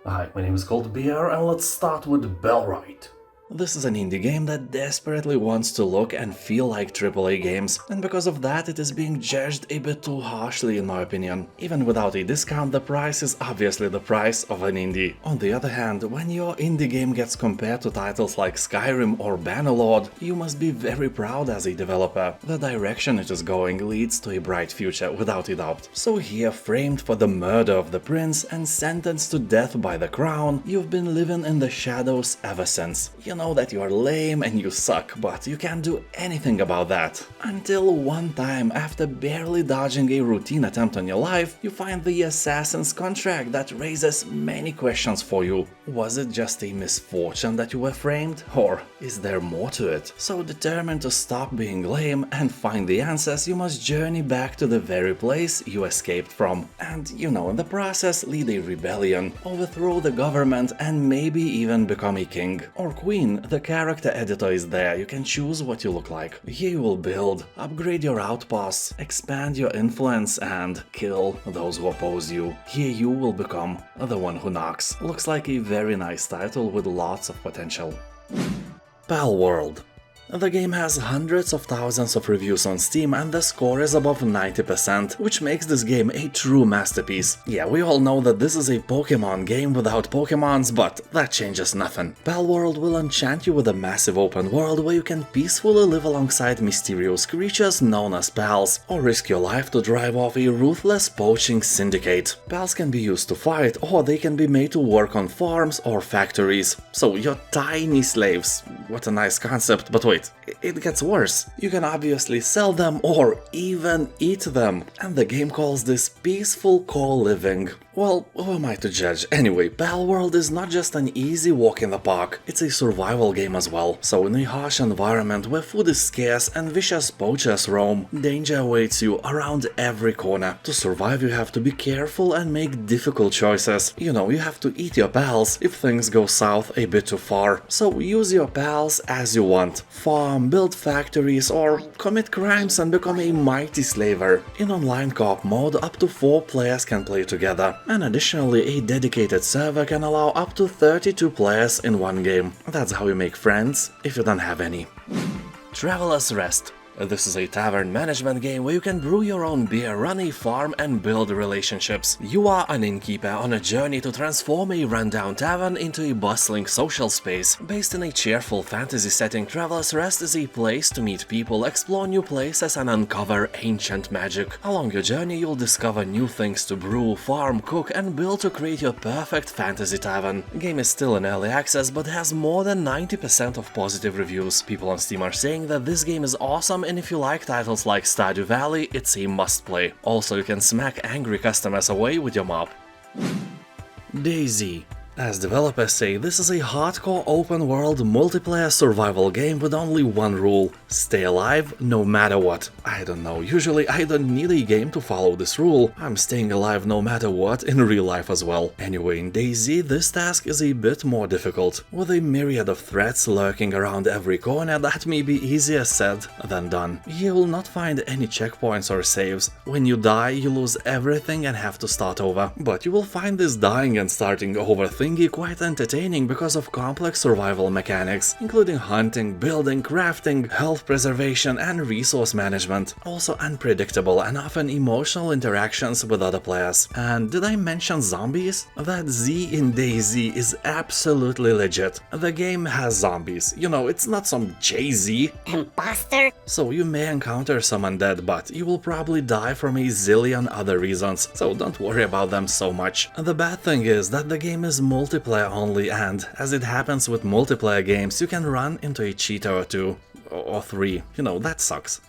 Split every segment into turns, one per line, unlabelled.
Hi, my name is ColdBeer and let's start with Bellwright.
This is an indie game that desperately wants to look and feel like AAA games, and because of that it is being judged a bit too harshly in my opinion. Even without a discount, the price is obviously the price of an indie. On the other hand, when your indie game gets compared to titles like Skyrim or Manor Lords, you must be very proud as a developer. The direction it is going leads to a bright future, without a doubt. So here, framed for the murder of the prince and sentenced to death by the crown, you've been living in the shadows ever since. You know that you are lame and you suck, but you can't do anything about that. Until one time, after barely dodging a routine attempt on your life, you find the assassin's contract that raises many questions for you. Was it just a misfortune that you were framed? Or is there more to it? So determined to stop being lame and find the answers, you must journey back to the very place you escaped from. And, in the process lead a rebellion, overthrow the government and maybe even become a king or queen. The character editor is there, you can choose what you look like. Here you will build, upgrade your outposts, expand your influence and kill those who oppose you. Here you will become the one who knocks. Looks like a very nice title with lots of potential. Palworld. The game has hundreds of thousands of reviews on Steam and the score is above 90%, which makes this game a true masterpiece. Yeah, we all know that this is a Pokemon game without Pokemons, but that changes nothing. Palworld will enchant you with a massive open world where you can peacefully live alongside mysterious creatures known as pals, or risk your life to drive off a ruthless poaching syndicate. Pals can be used to fight, or they can be made to work on farms or factories. So you're tiny slaves. What a nice concept, but wait. It gets worse. You can obviously sell them or even eat them, and the game calls this peaceful co-living. Well, who am I to judge? Anyway, Palworld is not just an easy walk in the park, it's a survival game as well. So in a harsh environment where food is scarce and vicious poachers roam, danger awaits you around every corner. To survive you have to be careful and make difficult choices. You have to eat your pals if things go south a bit too far. So use your pals as you want. Farm, build factories, or commit crimes and become a mighty slaver. In online co-op mode, up to 4 players can play together. And additionally, a dedicated server can allow up to 32 players in one game. That's how you make friends, if you don't have any. Traveler's Rest. This is a tavern management game where you can brew your own beer, run a farm and build relationships. You are an innkeeper on a journey to transform a rundown tavern into a bustling social space. Based in a cheerful fantasy setting, Traveler's Rest is a place to meet people, explore new places and uncover ancient magic. Along your journey you'll discover new things to brew, farm, cook and build to create your perfect fantasy tavern. The game is still in early access but has more than 90% of positive reviews. People on Steam are saying that this game is awesome, and if you like titles like Stardew Valley, it's a must-play. Also, you can smack angry customers away with your mop. DayZ. As developers say, this is a hardcore open-world multiplayer survival game with only one rule: stay alive no matter what. I don't know, usually I don't need a game to follow this rule, I'm staying alive no matter what in real life as well. Anyway, in DayZ this task is a bit more difficult. With a myriad of threats lurking around every corner, that may be easier said than done. You will not find any checkpoints or saves. When you die, you lose everything and have to start over. But you will find this dying and starting over thing quite entertaining because of complex survival mechanics, including hunting, building, crafting, health preservation and resource management. Also unpredictable and often emotional interactions with other players. And did I mention zombies? That Z in DayZ is absolutely legit. The game has zombies. It's not some Jay-Z.
Imposter?
So you may encounter some undead, but you will probably die from a zillion other reasons, so don't worry about them so much. The bad thing is that the game is multiplayer only, and as it happens with multiplayer games, you can run into a cheater or 2 or 3. That sucks.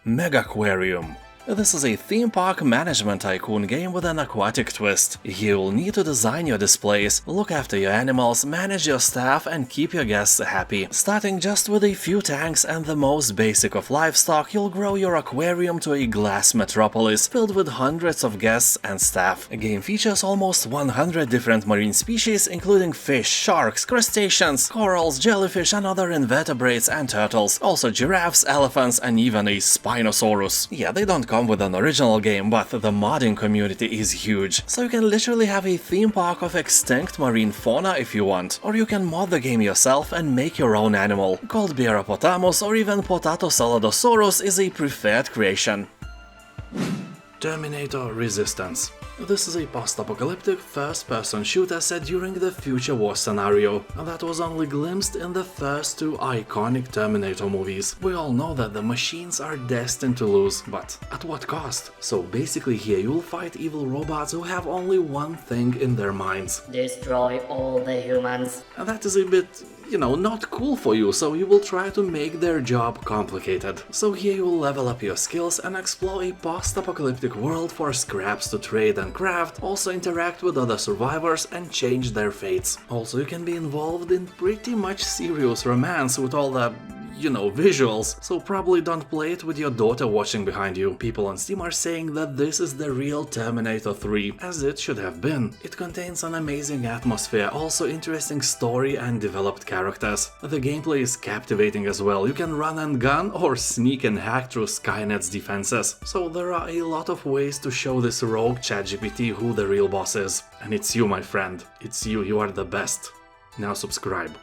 Megaquarium. This is a theme park management tycoon game with an aquatic twist. You'll need to design your displays, look after your animals, manage your staff and keep your guests happy. Starting just with a few tanks and the most basic of livestock, you'll grow your aquarium to a glass metropolis filled with hundreds of guests and staff. The game features almost 100 different marine species, including fish, sharks, crustaceans, corals, jellyfish and other invertebrates and turtles. Also giraffes, elephants and even a Spinosaurus. Yeah, they don't come come with an original game, but the modding community is huge. So you can literally have a theme park of extinct marine fauna if you want, or you can mod the game yourself and make your own animal. ColdBeer Potamus or even Potato Saladosaurus is a preferred creation. Terminator Resistance. This is a post-apocalyptic first-person shooter set during the future war scenario that was only glimpsed in the first two iconic Terminator movies. We all know that the machines are destined to lose, but at what cost? So basically here you'll fight evil robots who have only one thing in their minds:
destroy all the humans.
And that is a bit, not cool for you, so you will try to make their job complicated. So here you will level up your skills and explore a post-apocalyptic world for scraps to trade and craft, also interact with other survivors and change their fates. Also, you can be involved in pretty much serious romance with all the visuals, so probably don't play it with your daughter watching behind you. People on Steam are saying that this is the real Terminator 3, as it should have been. It contains an amazing atmosphere, also interesting story and developed characters. The gameplay is captivating as well. You can run and gun or sneak and hack through Skynet's defenses. So there are a lot of ways to show this rogue ChatGPT who the real boss is. And it's you, my friend. It's you are the best. Now subscribe.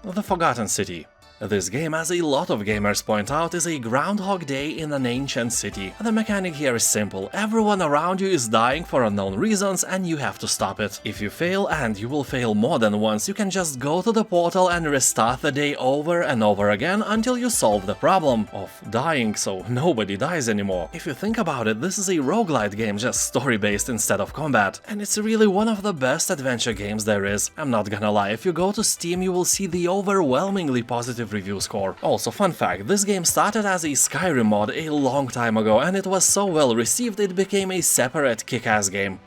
The Forgotten City. This game, as a lot of gamers point out, is a Groundhog Day in an ancient city. The mechanic here is simple: everyone around you is dying for unknown reasons and you have to stop it. If you fail, and you will fail more than once, you can just go to the portal and restart the day over and over again until you solve the problem of dying so nobody dies anymore. If you think about it, this is a roguelite game, just story-based instead of combat, and it's really one of the best adventure games there is. I'm not gonna lie, if you go to Steam you will see the overwhelmingly positive review score. Also, fun fact, this game started as a Skyrim mod a long time ago and it was so well received it became a separate kick-ass game.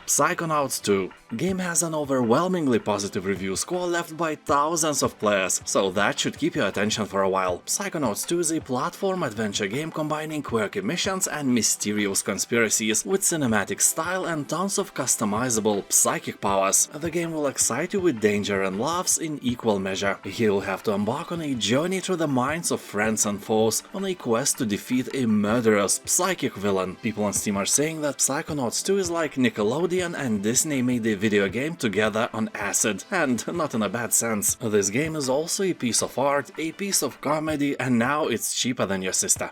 Psychonauts 2. Game has an overwhelmingly positive review score left by thousands of players, so that should keep your attention for a while. Psychonauts 2 is a platform adventure game combining quirky missions and mysterious conspiracies with cinematic style and tons of customizable psychic powers. The game will excite you with danger and laughs in equal measure. Here you'll have to embark on a journey through the minds of friends and foes on a quest to defeat a murderous psychic villain. People on Steam are saying that Psychonauts 2 is like Nickelodeon and Disney made a video game together on acid, and not in a bad sense. This game is also a piece of art, a piece of comedy, and now it's cheaper than your sister.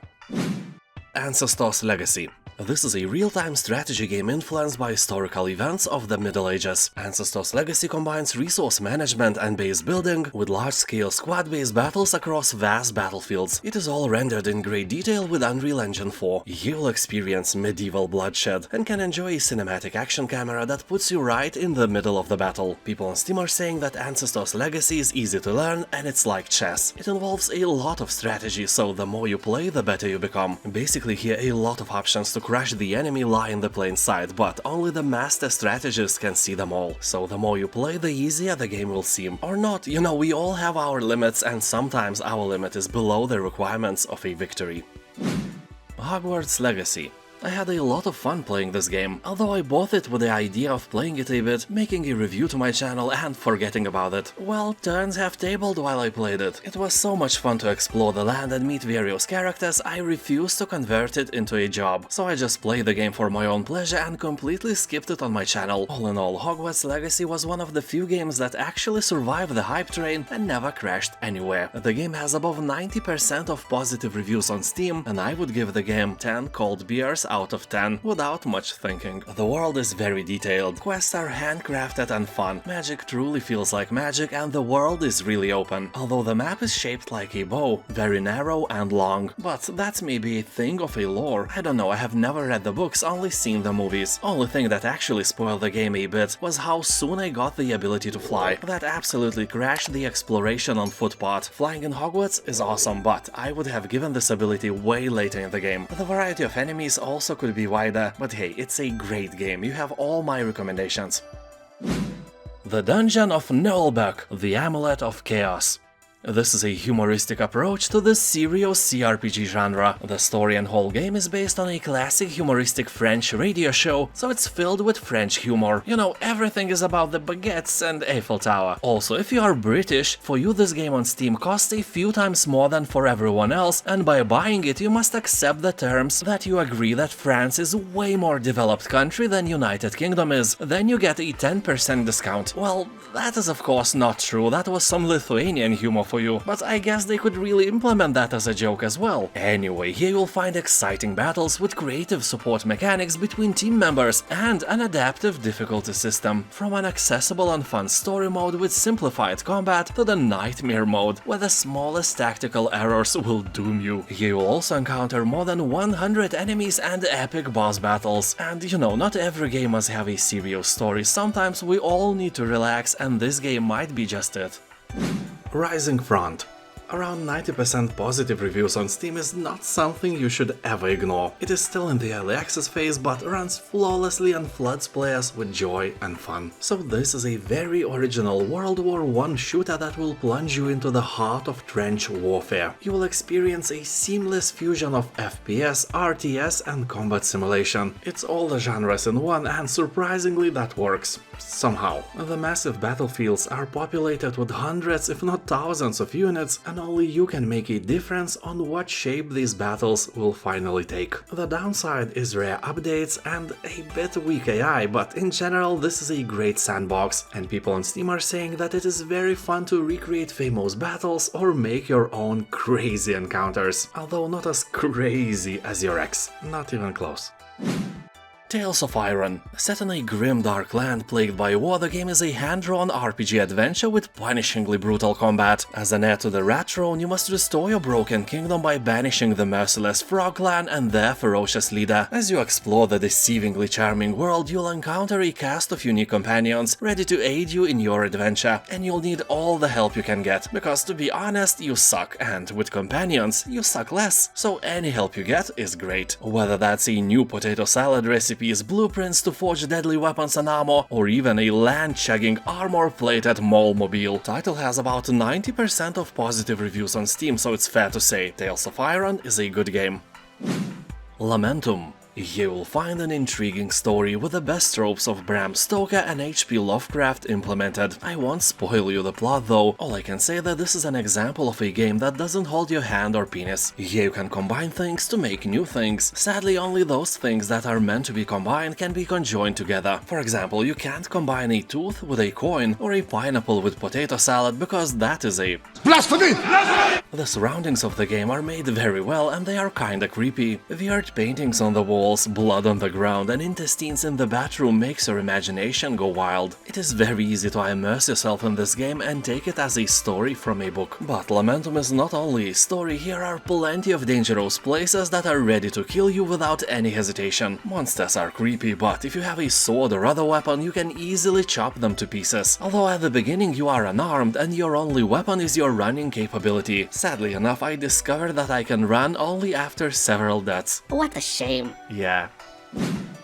Ancestors Legacy. This is a real-time strategy game influenced by historical events of the Middle Ages. Ancestors Legacy combines resource management and base building with large-scale squad-based battles across vast battlefields. It is all rendered in great detail with Unreal Engine 4. You'll experience medieval bloodshed and can enjoy a cinematic action camera that puts you right in the middle of the battle. People on Steam are saying that Ancestors Legacy is easy to learn and it's like chess. It involves a lot of strategy, so the more you play, the better you become. Basically here a lot of options to crush the enemy lie in the plain sight, but only the master strategist can see them all. So the more you play, the easier the game will seem. Or not, we all have our limits and sometimes our limit is below the requirements of a victory. Hogwarts Legacy. I had a lot of fun playing this game, although I bought it with the idea of playing it a bit, making a review to my channel and forgetting about it. Well, turns have tabled while I played it. It was so much fun to explore the land and meet various characters, I refused to convert it into a job. So I just played the game for my own pleasure and completely skipped it on my channel. All in all, Hogwarts Legacy was one of the few games that actually survived the hype train and never crashed anywhere. The game has above 90% of positive reviews on Steam, and I would give the game 10 cold beers out of 10 without much thinking. The world is very detailed, quests are handcrafted and fun, magic truly feels like magic, and the world is really open. Although the map is shaped like a bow, very narrow and long. But that's maybe a thing of a lore. I don't know, I have never read the books, only seen the movies. Only thing that actually spoiled the game a bit was how soon I got the ability to fly. That absolutely crashed the exploration on footpath. Flying in Hogwarts is awesome, but I would have given this ability way later in the game. The variety of enemies also could be wider, but hey, it's a great game, you have all my recommendations. The Dungeon of Naheulbeuk, the Amulet of Chaos. This is a humoristic approach to the serious CRPG genre. The story and whole game is based on a classic humoristic French radio show, so it's filled with French humor. You know, everything is about the baguettes and Eiffel Tower. Also, if you are British, for you this game on Steam costs a few times more than for everyone else, and by buying it you must accept the terms that you agree that France is a way more developed country than United Kingdom is. Then you get a 10% discount. Well, that is of course not true, that was some Lithuanian humor for you, but I guess they could really implement that as a joke as well. Anyway, here you'll find exciting battles with creative support mechanics between team members and an adaptive difficulty system, from an accessible and fun story mode with simplified combat to the nightmare mode, where the smallest tactical errors will doom you. Here you'll also encounter more than 100 enemies and epic boss battles. And you know, not every game must have a serious story, sometimes we all need to relax, and this game might be just it.
Rising Front. Around 90% positive reviews on Steam is not something you should ever ignore. It is still in the early access phase, but runs flawlessly and floods players with joy and fun. So this is a very original World War I shooter that will plunge you into the heart of trench warfare. You will experience a seamless fusion of FPS, RTS and combat simulation. It's all the genres in one, and surprisingly that works. Somehow. The massive battlefields are populated with hundreds if not thousands of units, and only you can make a difference on what shape these battles will finally take. The downside is rare updates and a bit weak AI, but in general this is a great sandbox, and people on Steam are saying that it is very fun to recreate famous battles or make your own crazy encounters, although not as crazy as your ex, not even close.
Tales of Iron. Set in a grim dark land plagued by war, the game is a hand-drawn RPG adventure with punishingly brutal combat. As an heir to the Rat Throne, you must restore your broken kingdom by banishing the merciless Frog Clan and their ferocious leader. As you explore the deceivingly charming world, you'll encounter a cast of unique companions ready to aid you in your adventure, and you'll need all the help you can get, because to be honest, you suck, and with companions, you suck less, so any help you get is great. Whether that's a new potato salad recipe, blueprints to forge deadly weapons and armor, or even a land-chugging armor-plated mole-mobile. Title has about 90% of positive reviews on Steam, so it's fair to say Tales of Iron is a good game. Lamentum. Here you'll find an intriguing story with the best tropes of Bram Stoker and H.P. Lovecraft implemented. I won't spoil you the plot though, all I can say that this is an example of a game that doesn't hold your hand or penis. Here you can combine things to make new things. Sadly, only those things that are meant to be combined can be conjoined together. For example, you can't combine a tooth with a coin or a pineapple with potato salad, because that is a blasphemy! The surroundings of the game are made very well, and they are kinda creepy. Weird paintings on the walls, blood on the ground and intestines in the bathroom makes your imagination go wild. It is very easy to immerse yourself in this game and take it as a story from a book. But Lamentum is not only a story, here are plenty of dangerous places that are ready to kill you without any hesitation. Monsters are creepy, but if you have a sword or other weapon, you can easily chop them to pieces. Although at the beginning you are unarmed and your only weapon is your running capability. Sadly enough, I discovered that I can run only after several deaths.
What a shame.
Yeah.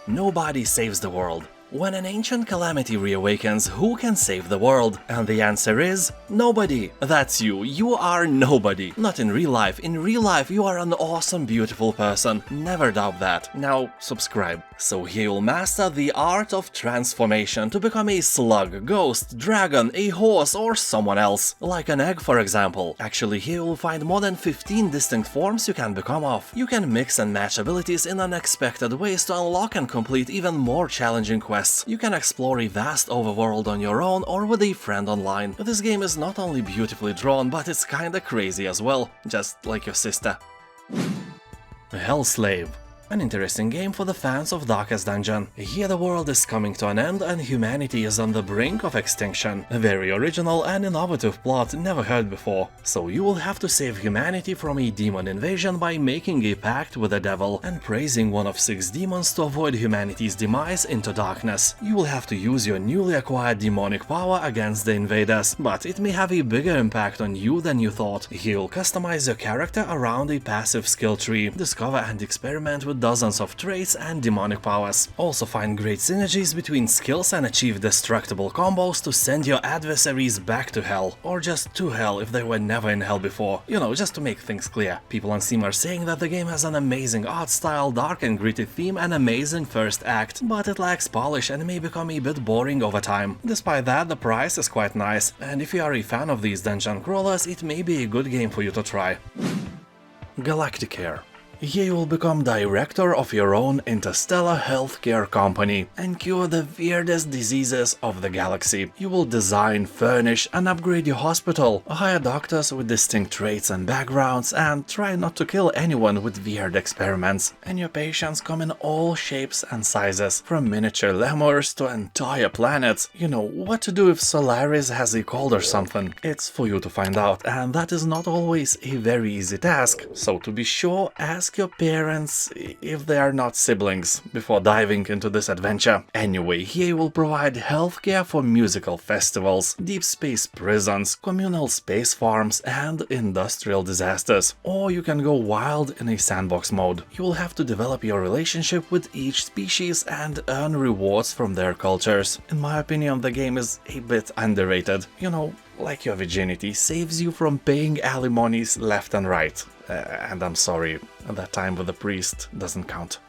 Nobody saves the world. When an ancient calamity reawakens, who can save the world? And the answer is nobody. That's you. You are nobody. Not in real life. In real life, you are an awesome, beautiful person. Never doubt that. Now, subscribe. So here you'll master the art of transformation to become a slug, ghost, dragon, a horse, or someone else. Like an egg, for example. Actually, here you'll find more than 15 distinct forms you can become of. You can mix and match abilities in unexpected ways to unlock and complete even more challenging quests. You can explore a vast overworld on your own or with a friend online. This game is not only beautifully drawn, but it's kinda crazy as well, just like your sister. Hellslave. An interesting game for the fans of Darkest Dungeon. Here the world is coming to an end and humanity is on the brink of extinction. A very original and innovative plot never heard before. So you will have to save humanity from a demon invasion by making a pact with the devil and praising one of 6 demons to avoid humanity's demise into darkness. You will have to use your newly acquired demonic power against the invaders, but it may have a bigger impact on you than you thought. Here you'll customize your character around a passive skill tree, discover and experiment with dozens of traits and demonic powers. Also find great synergies between skills and achieve destructible combos to send your adversaries back to hell, or just to hell if they were never in hell before. You know, just to make things clear. People on Steam are saying that the game has an amazing art style, dark and gritty theme and amazing first act, but it lacks polish and may become a bit boring over time. Despite that, the price is quite nice, and if you are a fan of these dungeon crawlers, it may be a good game for you to try. Galacticare. Here you will become director of your own interstellar healthcare company and cure the weirdest diseases of the galaxy. You will design, furnish and upgrade your hospital, hire doctors with distinct traits and backgrounds, and try not to kill anyone with weird experiments. And your patients come in all shapes and sizes, from miniature lemurs to entire planets. You know, what to do if Solaris has a cold or something. It's for you to find out, and that is not always a very easy task. So to be sure, ask your parents if they are not siblings before diving into this adventure. Anyway, here you will provide healthcare for musical festivals, deep space prisons, communal space farms and industrial disasters. Or you can go wild in a sandbox mode. You will have to develop your relationship with each species and earn rewards from their cultures. In my opinion, the game is a bit underrated. You know, like your virginity saves you from paying alimonies left and right. And I'm sorry, that time with the priest doesn't count.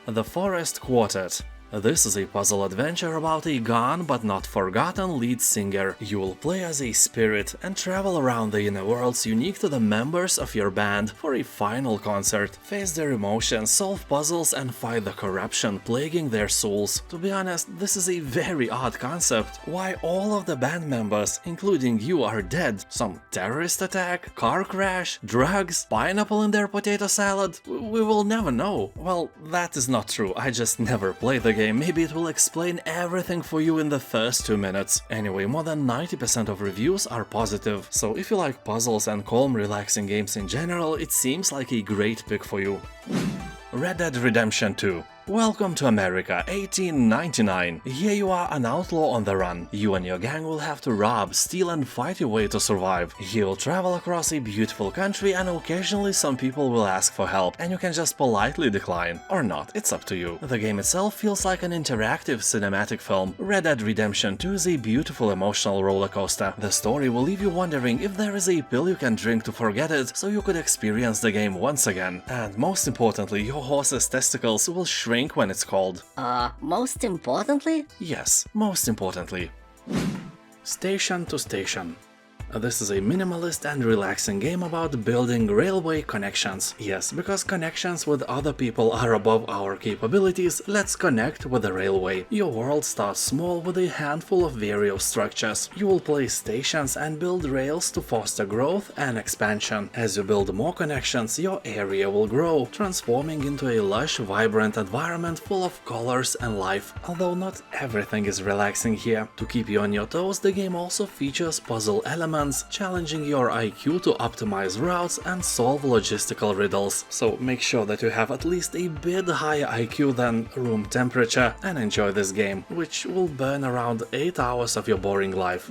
The Forest Quartet. This is a puzzle adventure about a gone but not forgotten lead singer. You will play as a spirit and travel around the inner worlds unique to the members of your band for a final concert. Face their emotions, solve puzzles and fight the corruption plaguing their souls. To be honest, this is a very odd concept. Why all of the band members, including you, are dead? Some terrorist attack? Car crash? Drugs? Pineapple in their potato salad? We will never know. Well, that is not true. I just never played the game. Maybe it will explain everything for you in the first 2 minutes. Anyway, more than 90% of reviews are positive, so if you like puzzles and calm, relaxing games in general, it seems like a great pick for you. Red Dead Redemption 2. Welcome to America, 1899. Here you are an outlaw on the run. You and your gang will have to rob, steal and fight your way to survive. You'll travel across a beautiful country and occasionally some people will ask for help and you can just politely decline. Or not, it's up to you. The game itself feels like an interactive cinematic film. Red Dead Redemption 2 is a beautiful emotional roller coaster. The story will leave you wondering if there is a pill you can drink to forget it so you could experience the game once again. And most importantly, your horse's testicles will shrink when it's cold.
Most importantly?
Yes, most importantly. Station to Station. This is a minimalist and relaxing game about building railway connections. Yes, because connections with other people are above our capabilities, let's connect with the railway. Your world starts small with a handful of various structures. You will place stations and build rails to foster growth and expansion. As you build more connections, your area will grow, transforming into a lush, vibrant environment full of colors and life. Although not everything is relaxing here. To keep you on your toes, the game also features puzzle elements, challenging your IQ to optimize routes and solve logistical riddles. So make sure that you have at least a bit higher IQ than room temperature and enjoy this game, which will burn around 8 hours of your boring life.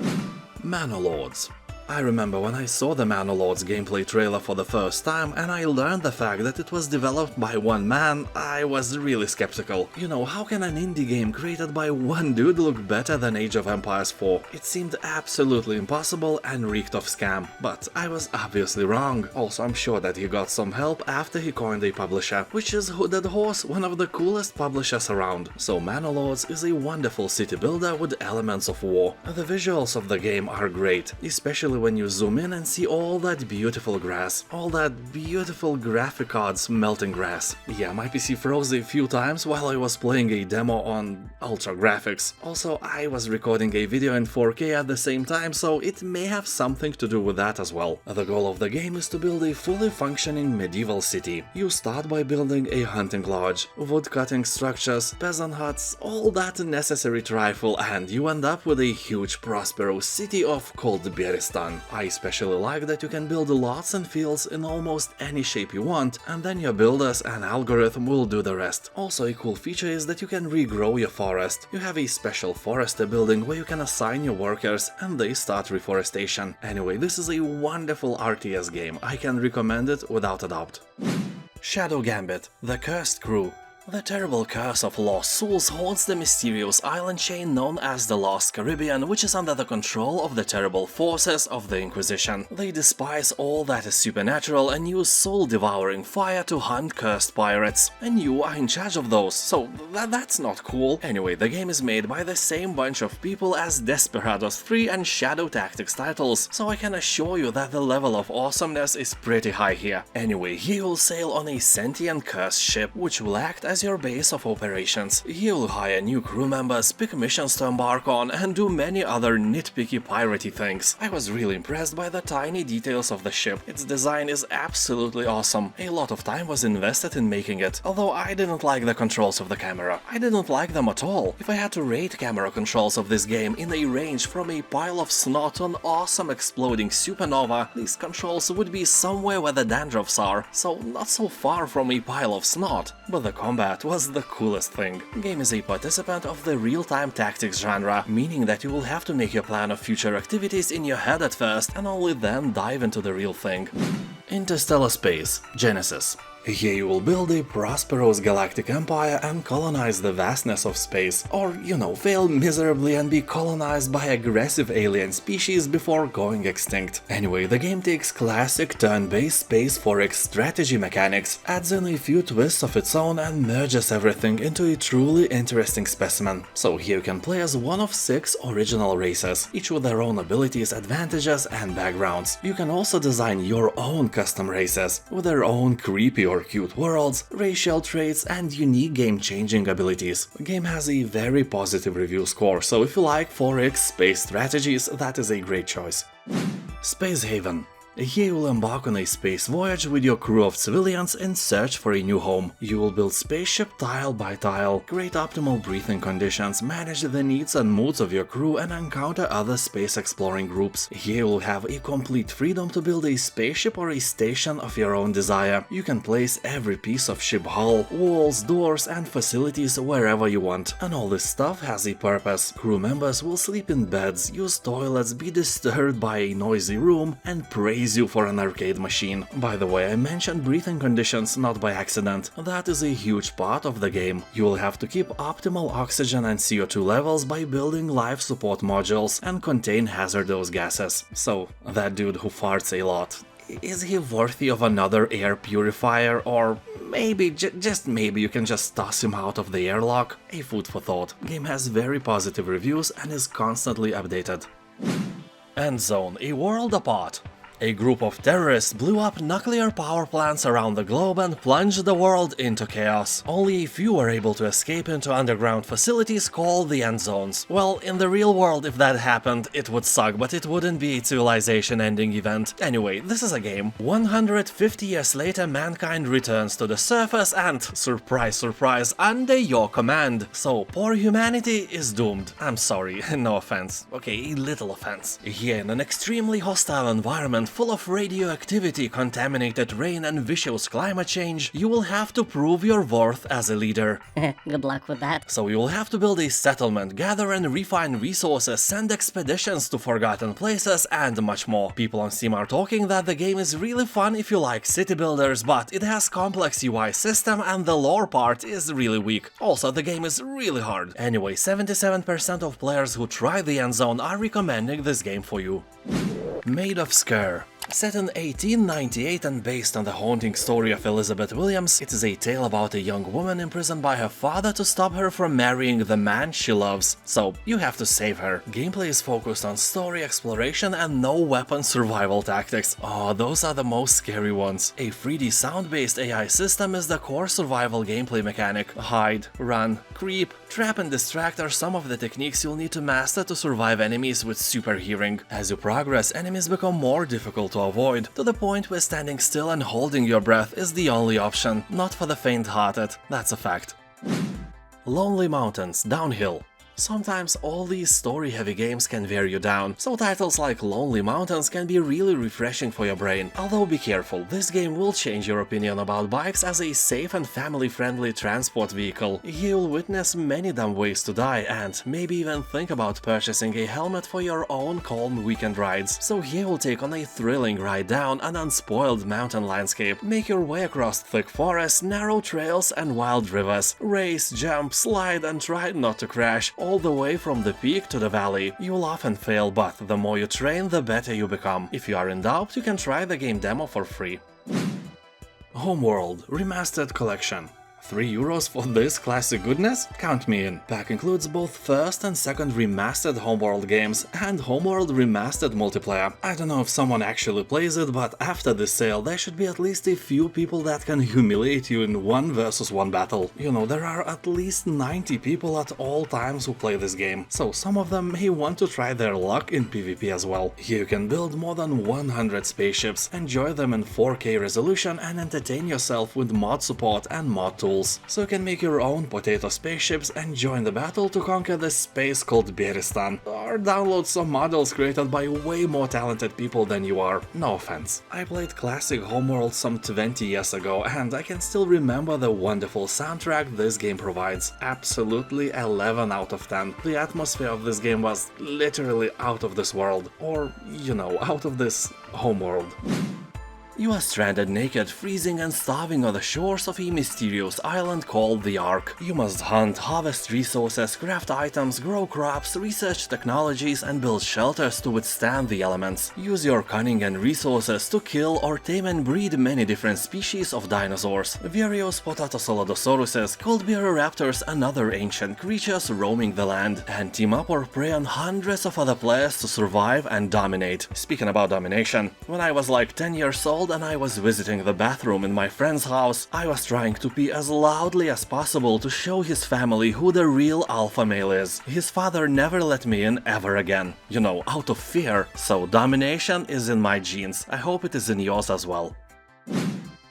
Manor Lords. I remember when I saw the Manor Lords gameplay trailer for the first time and I learned the fact that it was developed by one man, I was really skeptical. You know, how can an indie game created by one dude look better than Age of Empires 4? It seemed absolutely impossible and reeked of scam, but I was obviously wrong. Also, I'm sure that he got some help after he coined a publisher, which is Hooded Horse, one of the coolest publishers around. So Manor Lords is a wonderful city builder with elements of war. The visuals of the game are great, especially when you zoom in and see all that beautiful grass, all that beautiful graphic cards melting grass. Yeah, my PC froze a few times while I was playing a demo on ultra graphics. Also, I was recording a video in 4K at the same time, so it may have something to do with that as well. The goal of the game is to build a fully functioning medieval city. You start by building a hunting lodge, wood-cutting structures, peasant huts, all that necessary trifle, and you end up with a huge prosperous city of ColdBeer. I especially like that you can build lots and fields in almost any shape you want, and then your builders and algorithm will do the rest. Also, a cool feature is that you can regrow your forest. You have a special forester building where you can assign your workers and they start reforestation. Anyway, this is a wonderful RTS game. I can recommend it without a doubt. Shadow Gambit, The Cursed Crew. The terrible curse of lost souls haunts the mysterious island chain known as the Lost Caribbean, which is under the control of the terrible forces of the Inquisition. They despise all that is supernatural and use soul-devouring fire to hunt cursed pirates. And you are in charge of those, so that's not cool. Anyway, the game is made by the same bunch of people as Desperados 3 and Shadow Tactics titles, so I can assure you that the level of awesomeness is pretty high here. Anyway, here you'll sail on a sentient cursed ship, which will act as your base of operations. You'll hire new crew members, pick missions to embark on, and do many other nitpicky piratey things. I was really impressed by the tiny details of the ship. Its design is absolutely awesome. A lot of time was invested in making it, although I didn't like the controls of the camera. I didn't like them at all. If I had to rate camera controls of this game in a range from a pile of snot to an awesome exploding supernova, these controls would be somewhere where the dandruffs are, so not so far from a pile of snot. But the combat was the coolest thing. The game is a participant of the real-time tactics genre, meaning that you will have to make your plan of future activities in your head at first and only then dive into the real thing. Interstellar Space, Genesis. Here you will build a prosperous galactic empire and colonize the vastness of space, or, you know, fail miserably and be colonized by aggressive alien species before going extinct. Anyway, the game takes classic turn-based space forex strategy mechanics, adds in a few twists of its own and merges everything into a truly interesting specimen. So here you can play as one of 6 original races, each with their own abilities, advantages and backgrounds. You can also design your own custom races, with their own creepy or cute worlds, racial traits and unique game-changing abilities. The game has a very positive review score, so if you like 4X space strategies, that is a great choice. Space Haven. Here you will embark on a space voyage with your crew of civilians in search for a new home. You will build spaceship tile by tile, create optimal breathing conditions, manage the needs and moods of your crew and encounter other space exploring groups. Here you will have a complete freedom to build a spaceship or a station of your own desire. You can place every piece of ship hull, walls, doors and facilities wherever you want. And all this stuff has a purpose. Crew members will sleep in beds, use toilets, be disturbed by a noisy room and praise you for an arcade machine. By the way, I mentioned breathing conditions not by accident. That is a huge part of the game. You will have to keep optimal oxygen and CO2 levels by building life support modules and contain hazardous gases. So, that dude who farts a lot, is he worthy of another air purifier, or maybe, just maybe you can just toss him out of the airlock? A food for thought. Game has very positive reviews and is constantly updated. Endzone, a world apart. A group of terrorists blew up nuclear power plants around the globe and plunged the world into chaos. Only a few were able to escape into underground facilities called the Endzones. Well, in the real world, if that happened, it would suck, but it wouldn't be a civilization-ending event. Anyway, this is a game. 150 years later, mankind returns to the surface and, surprise, surprise, under your command. So, poor humanity is doomed. I'm sorry, no offense. Okay, a little offense. Here, in an extremely hostile environment full of radioactivity, contaminated rain and vicious climate change, you will have to prove your worth as a leader.
Good luck with that.
So you will have to build a settlement, gather and refine resources, send expeditions to forgotten places, and much more. People on Steam are talking that the game is really fun if you like city builders, but it has complex UI system and the lore part is really weak. Also, the game is really hard. Anyway, 77% of players who try the Endzone are recommending this game for you. Maid of Sker. Set in 1898 and based on the haunting story of Elizabeth Williams, it is a tale about a young woman imprisoned by her father to stop her from marrying the man she loves. So, you have to save her. Gameplay is focused on story exploration and no weapon survival tactics. Oh, those are the most scary ones. A 3D sound-based AI system is the core survival gameplay mechanic. Hide, run, creep, trap and distract are some of the techniques you'll need to master to survive enemies with super hearing. As you progress, enemies become more difficult to avoid, to the point where standing still and holding your breath is the only option. Not for the faint-hearted, that's a fact. Lonely Mountains, Downhill. Sometimes all these story-heavy games can wear you down, so titles like Lonely Mountains can be really refreshing for your brain. Although be careful, this game will change your opinion about bikes as a safe and family-friendly transport vehicle. You'll witness many dumb ways to die and maybe even think about purchasing a helmet for your own calm weekend rides. So here you'll take on a thrilling ride down an unspoiled mountain landscape, make your way across thick forests, narrow trails and wild rivers, race, jump, slide and try not to crash, all the way from the peak to the valley. You'll often fail, but the more you train, the better you become. If you are in doubt, you can try the game demo for free.
Homeworld Remastered Collection. €3 for this classic goodness? Count me in. Pack includes both first and second remastered Homeworld games and Homeworld Remastered multiplayer. I don't know if someone actually plays it, but after this sale there should be at least a few people that can humiliate you in 1 versus 1 battle. You know, there are at least 90 people at all times who play this game, so some of them may want to try their luck in PvP as well. Here you can build more than 100 spaceships, enjoy them in 4K resolution and entertain yourself with mod support and mod tools. So you can make your own potato spaceships and join the battle to conquer the space called Beristan, or download some models created by way more talented people than you are. No offense. I played classic Homeworld some 20 years ago and I can still remember the wonderful soundtrack this game provides. Absolutely 11 out of 10. The atmosphere of this game was literally out of this world, or, you know, out of this Homeworld.
You are stranded naked, freezing and starving on the shores of a mysterious island called the Ark. You must hunt, harvest resources, craft items, grow crops, research technologies and build shelters to withstand the elements. Use your cunning and resources to kill or tame and breed many different species of dinosaurs. Various Potatosauruses, ColdBeer raptors and other ancient creatures roaming the land, and team up or prey on hundreds of other players to survive and dominate. Speaking about domination, when I was like 10 years old and I was visiting the bathroom in my friend's house, I was trying to pee as loudly as possible to show his family who the real alpha male is. His father never let me in ever again. You know, out of fear. So domination is in my genes. I hope it is in yours as well.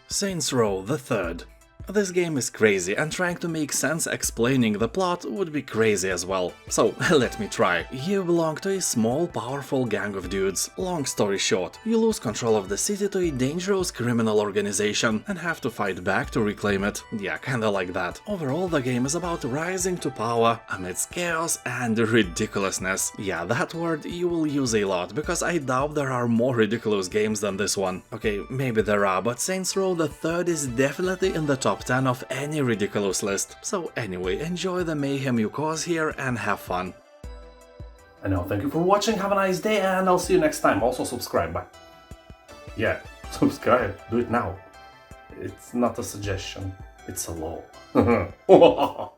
Saints Row the Third. This game is crazy, and trying to make sense explaining the plot would be crazy as well. So, let me try. You belong to a small, powerful gang of dudes. Long story short, you lose control of the city to a dangerous criminal organization and have to fight back to reclaim it. Yeah, kinda like that. Overall, the game is about rising to power amidst chaos and ridiculousness. Yeah, that word you will use a lot, because I doubt there are more ridiculous games than this one. Okay, maybe there are, but Saints Row the Third is definitely in the top 10 of any ridiculous list. So anyway, enjoy the mayhem you cause here and have fun.
And now thank you for watching, have a nice day, and I'll see you next time. Also subscribe, bye. Yeah, subscribe, do it now. It's not a suggestion, it's a law.